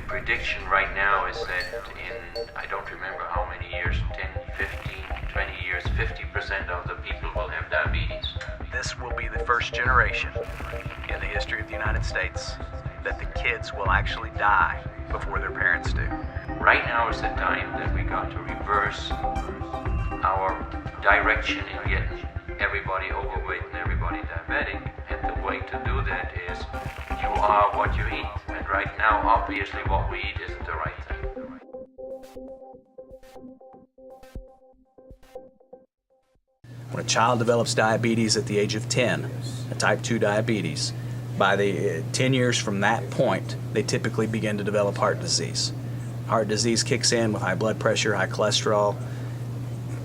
Prediction right now is that in, I don't remember how many years, 10, 15, 20 years, 50% of the people will have diabetes. This will be the first generation in the history of the United States that the kids will actually die before their parents do. Right now is the time that we got to reverse our direction in getting everybody overweight and everybody diabetic. And the way to do that is you are what you eat. And right now, obviously, what we eat isn't the right thing. When a child develops diabetes at the age of 10, a type 2 diabetes, by the 10 years from that point, they typically begin to develop heart disease. Heart disease kicks in with high blood pressure, high cholesterol.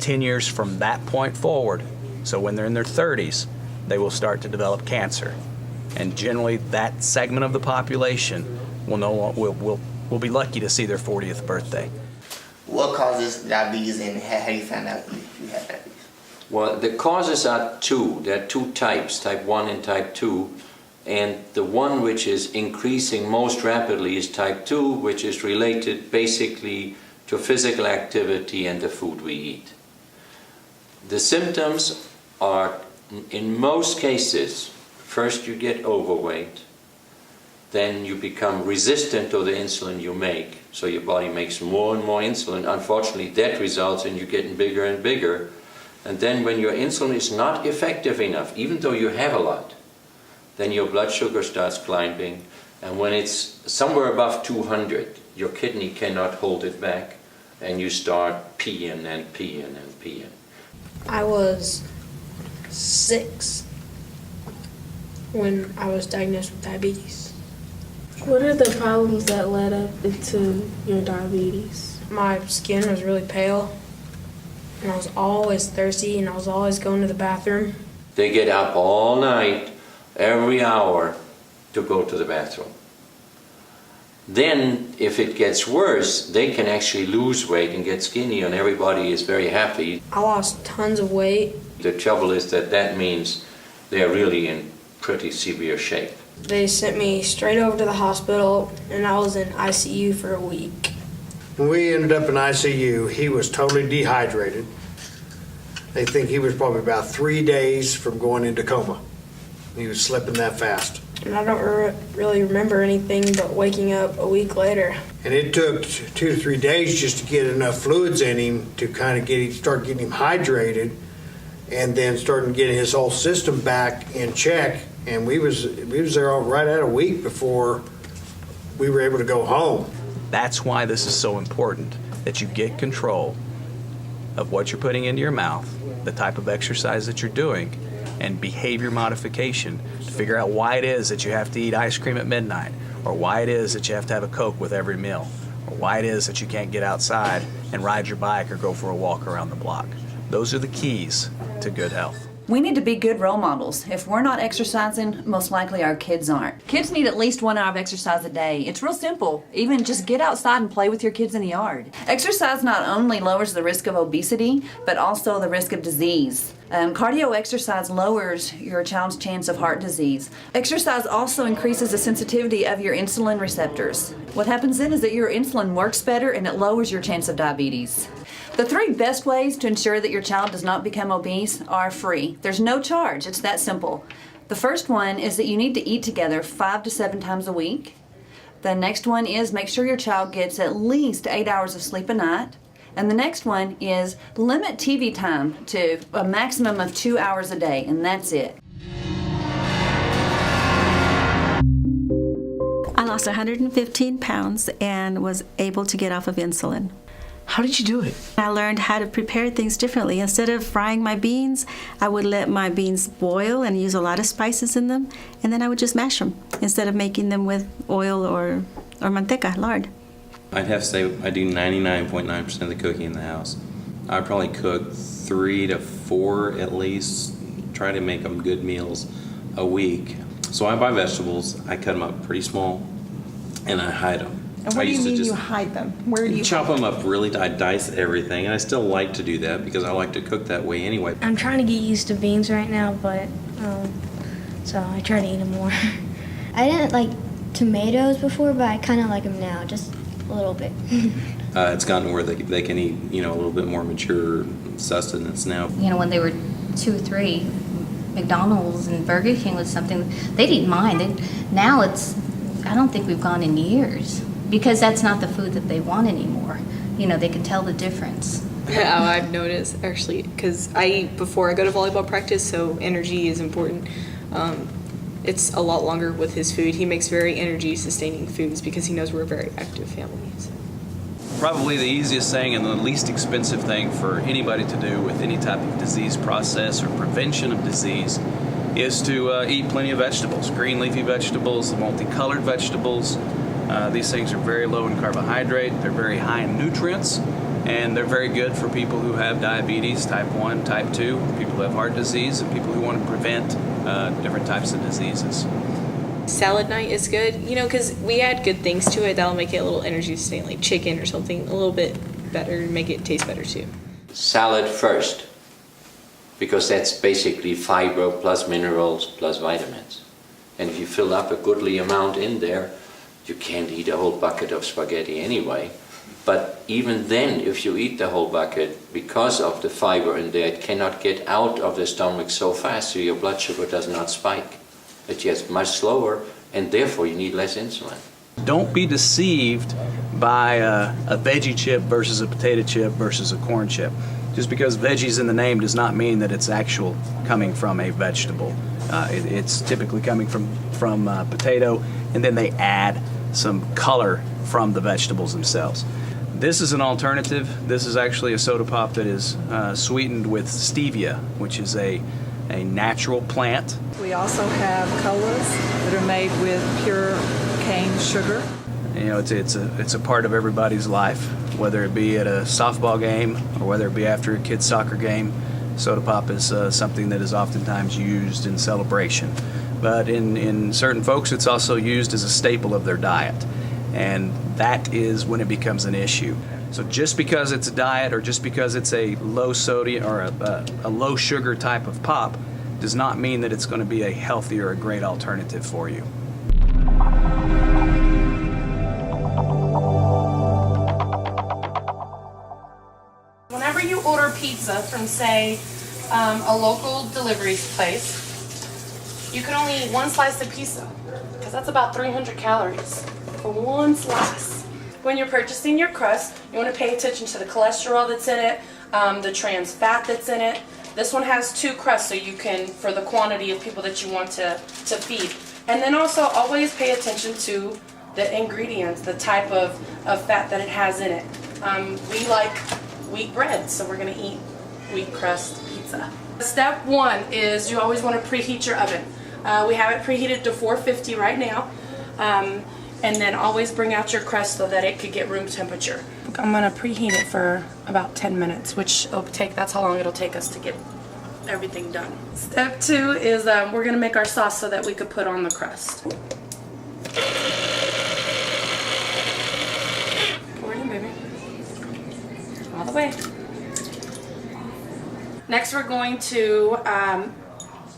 10 years from that point forward, so when they're in their 30s, they will start to develop cancer. And generally, that segment of the population will be lucky to see their 40th birthday. What causes diabetes, and how do you find out if you have diabetes? Well, the causes are two. There are two types, type 1 and type 2. And the one which is increasing most rapidly is type 2, which is related basically to physical activity and the food we eat. The symptoms are, in most cases, first you get overweight, then you become resistant to the insulin you make, so your body makes more and more insulin. Unfortunately, that results in you getting bigger and bigger. And then when your insulin is not effective enough, even though you have a lot, then your blood sugar starts climbing, and when it's somewhere above 200, your kidney cannot hold it back, and you start peeing and peeing and peeing. I was 6 when I was diagnosed with diabetes. What are the problems that led up into your diabetes? My skin was really pale, and I was always thirsty, and I was always going to the bathroom. They get up all night, every hour, to go to the bathroom. Then, if it gets worse, they can actually lose weight and get skinny, and everybody is very happy. I lost tons of weight. The trouble is that means they're really in pretty severe shape. They sent me straight over to the hospital, and I was in ICU for a week. When we ended up in ICU, he was totally dehydrated. They think he was probably about 3 days from going into coma. He was slipping that fast. And I don't really remember anything but waking up a week later. And it took 2 to 3 days just to get enough fluids in him to kind of start getting him hydrated, and then starting getting his whole system back in check. And we was there right at a week before we were able to go home. That's why this is so important, that you get control of what you're putting into your mouth, the type of exercise that you're doing, and behavior modification to figure out why it is that you have to eat ice cream at midnight, or why it is that you have to have a Coke with every meal, or why it is that you can't get outside and ride your bike or go for a walk around the block. Those are the keys to good health. We need to be good role models. If we're not exercising, most likely our kids aren't. Kids need at least 1 hour of exercise a day. It's real simple. Even just get outside and play with your kids in the yard. Exercise not only lowers the risk of obesity, but also the risk of disease. Cardio exercise lowers your child's chance of heart disease. Exercise also increases the sensitivity of your insulin receptors. What happens then is that your insulin works better and it lowers your chance of diabetes. The 3 best ways to ensure that your child does not become obese are free. There's no charge. It's that simple. The first one is that you need to eat together 5 to 7 times a week. The next one is make sure your child gets at least 8 hours of sleep a night. And the next one is limit TV time to a maximum of 2 hours a day, and that's it. I lost 115 pounds and was able to get off of insulin. How did you do it? I learned how to prepare things differently. Instead of frying my beans, I would let my beans boil and use a lot of spices in them, and then I would just mash them instead of making them with oil or manteca, lard. I'd have to say I do 99.9% of the cooking in the house. I probably cook 3 to 4 at least, try to make them good meals a week. So I buy vegetables, I cut them up pretty small, and I hide them. And what do you mean you hide them? Where do you chop them up really? I dice everything, and I still like to do that because I like to cook that way anyway. I'm trying to get used to beans right now, but so I try to eat them more. I didn't like tomatoes before, but I kind of like them now, just a little bit. It's gotten where they can eat, a little bit more mature sustenance now. When they were 2 or 3, McDonald's and Burger King was something they'd eat mine. Now I don't think we've gone in years because that's not the food that they want anymore. They can tell the difference. I've noticed actually because I eat before I go to volleyball practice, so energy is important. It's a lot longer with his food. He makes very energy sustaining foods because he knows we're a very active family. So. Probably the easiest thing and the least expensive thing for anybody to do with any type of disease process or prevention of disease is to eat plenty of vegetables, green leafy vegetables, multicolored vegetables. These things are very low in carbohydrate, they're very high in nutrients, and they're very good for people who have diabetes, type 1, type 2, people who have heart disease, and people who want to prevent different types of diseases. Salad night is good, because we add good things to it that'll make it a little energy sustaining, like chicken or something, a little bit better and make it taste better too. Salad first, because that's basically fiber plus minerals plus vitamins. And if you fill up a goodly amount in there, you can't eat a whole bucket of spaghetti anyway. But even then, if you eat the whole bucket, because of the fiber in there, it cannot get out of the stomach so fast, so your blood sugar does not spike. It gets much slower, and therefore you need less insulin. Don't be deceived by a veggie chip versus a potato chip versus a corn chip. Just because veggie's in the name does not mean that it's actual coming from a vegetable. It's typically coming from potato, and then they add some color from the vegetables themselves. This is an alternative. This is actually a soda pop that is sweetened with stevia, which is a natural plant. We also have colas that are made with pure cane sugar. It's a part of everybody's life, whether it be at a softball game or whether it be after a kid's soccer game. Soda pop is something that is oftentimes used in celebration. But in certain folks, it's also used as a staple of their diet. And that is when it becomes an issue. So just because it's a diet or just because it's a low sodium or a low sugar type of pop does not mean that it's going to be a healthy or a great alternative for you. Whenever you order pizza from, say, a local delivery place, you can only eat one slice of pizza because that's about 300 calories for one slice. When you're purchasing your crust, you want to pay attention to the cholesterol that's in it, the trans fat that's in it. This one has 2 crusts, so you can, for the quantity of people that you want to feed. And then also always pay attention to the ingredients, the type of fat that it has in it. We like wheat bread, so we're going to eat wheat crust pizza. Step 1 is you always want to preheat your oven. We have it preheated to 450 right now. And then always bring out your crust so that it could get room temperature. I'm gonna preheat it for about 10 minutes, which that's how long it'll take us to get everything done. Step 2 is we're gonna make our sauce so that we could put on the crust. Pour it in, baby. All the way. Next we're going to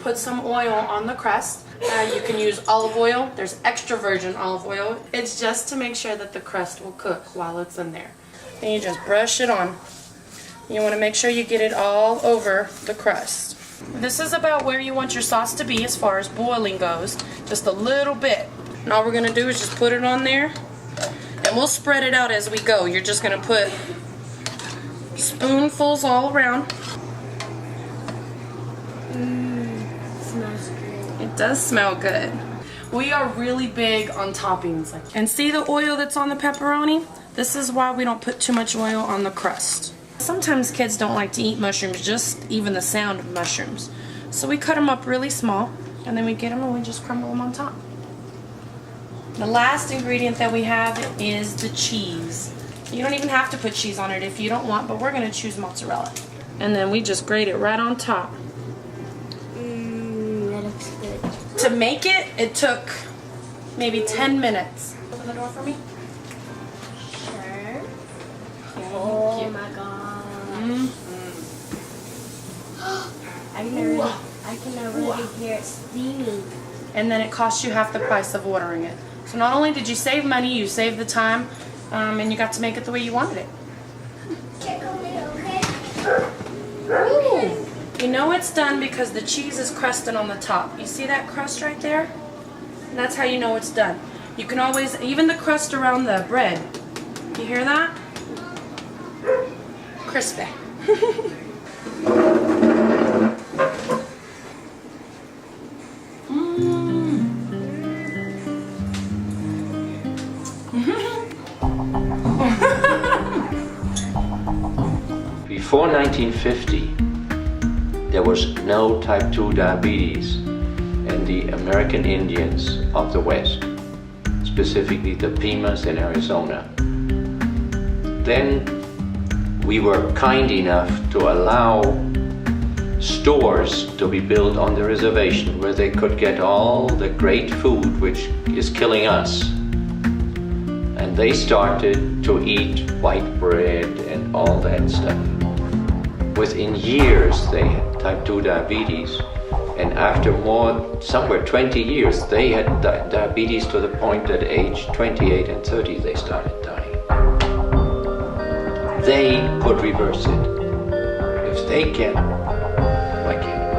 put some oil on the crust. You can use olive oil. There's extra virgin olive oil. It's just to make sure that the crust will cook while it's in there. And you just brush it on. You want to make sure you get it all over the crust. This is about where you want your sauce to be as far as boiling goes. Just a little bit. And all we're going to do is just put it on there. And we'll spread it out as we go. You're just going to put spoonfuls all around. Smells great. It does smell good. We are really big on toppings. And see the oil that's on the pepperoni? This is why we don't put too much oil on the crust. Sometimes kids don't like to eat mushrooms, just even the sound of mushrooms. So we cut them up really small, and then we get them and we just crumble them on top. The last ingredient that we have is the cheese. You don't even have to put cheese on it if you don't want, but we're gonna choose mozzarella. And then we just grate it right on top. That looks good. To make it, it took maybe 10 minutes. Open the door for me. Sure. Thank Oh you. my god. I can already hear it steaming. And then it costs you half the price of ordering it. So not only did you save money, you saved the time, and you got to make it the way you wanted it. Ooh. You know it's done because the cheese is crusted on the top. You see that crust right there? And that's how you know it's done. You can always, even the crust around the bread. You hear that? Crispy. Before 1950, there was no type 2 diabetes in the American Indians of the West, specifically the Pimas in Arizona. Then we were kind enough to allow stores to be built on the reservation where they could get all the great food which is killing us. And they started to eat white bread and all that stuff. Within years they had type 2 diabetes, and after somewhere 20 years, they had diabetes to the point that age 28 and 30 they started dying. They could reverse it. If they can, why can't we?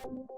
Thank you.